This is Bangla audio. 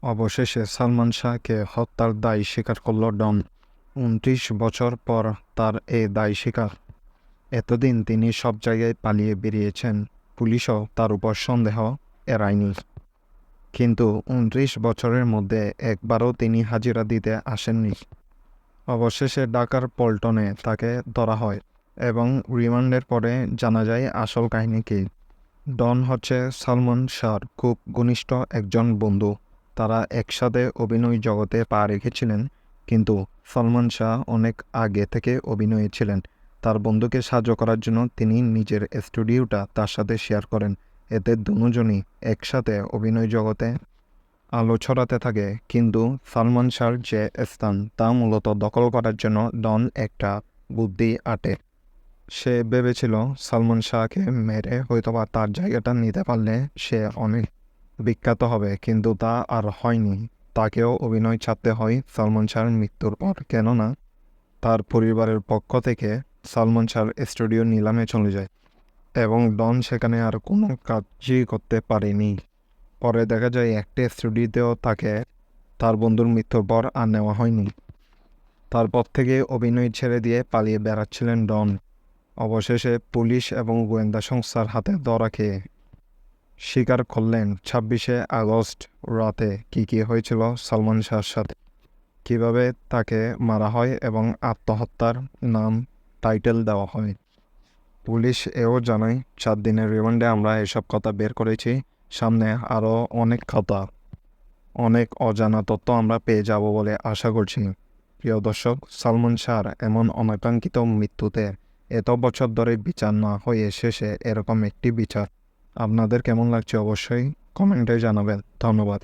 অবশেষে সালমান শাহকে হত্যার দায় স্বীকার করল ডন। ২৯ বছর পর তার এই দায় স্বীকার। এতদিন তিনি সব জায়গায় পালিয়ে বেরিয়েছেন, পুলিশও তার উপর সন্দেহ এড়ায়নি। কিন্তু ২৯ বছরের মধ্যে একবারও তিনি হাজিরা দিতে আসেননি। অবশেষে ঢাকার পল্টনে তাকে ধরা হয় এবং রিমান্ডের পরে জানা যায় আসল কাহিনী কী। ডন হচ্ছে সালমান শাহর খুব ঘনিষ্ঠ একজন বন্ধু। তারা একসাথে অভিনয় জগতে পা রেখেছিলেন, কিন্তু সালমান শাহ অনেক আগে থেকে অভিনয়ে ছিলেন। তার বন্ধুকে সাহায্য করার জন্য তিনি নিজের স্টুডিওটা তার সাথে শেয়ার করেন। এতে দুজনই একসাথে অভিনয় জগতে আলো ছড়াতে থাকে। কিন্তু সালমান শাহর যে স্থান তা মূলত দখল করার জন্য ডন একটা বুদ্ধি আঁটে। সে ভেবেছিল সালমান শাহকে মেরে হয়তোবা তার জায়গাটা নিতে পারলে সে অনেক বিখ্যাত হবে, কিন্তু তা আর হয়নি। তাকেও অভিনয় ছাড়তে হয় সালমান শাহর মৃত্যুর পর, কেননা তার পরিবারের পক্ষ থেকে সালমান শাহর স্টুডিও নিলামে চলে যায় এবং ডন সেখানে আর কোনো কাজই করতে পারেনি। পরে দেখা যায় একটা স্টুডিওতেও তাকে তার বন্ধুর মৃত্যুর পর আর নেওয়া হয়নি। তারপর থেকে অভিনয় ছেড়ে দিয়ে পালিয়ে বেড়াচ্ছিলেন ডন। অবশেষে পুলিশ এবং গোয়েন্দা সংস্থার হাতে ধরা খেয়ে স্বীকার করলেন ২৬শে আগস্ট রাতে কী হয়েছিল সালমান শাহর সাথে, কীভাবে তাকে মারা হয় এবং আত্মহত্যার নাম টাইটেল দেওয়া হয়। পুলিশ এও জানায় ৪ দিনের রিমান্ডে আমরা এসব কথা বের করেছি। সামনে আরও অনেক কথা, অনেক অজানা তথ্য আমরা পেয়ে যাব বলে আশা করছি। প্রিয় দর্শক, সালমান শাহর এমন অনাকাঙ্ক্ষিত মৃত্যুতে এত বছর ধরে বিচার না হয়ে শেষে এরকম একটি বিচার। আপনাদের কেমন লাগছে অবশ্যই কমেন্টে জানাবেন। ধন্যবাদ।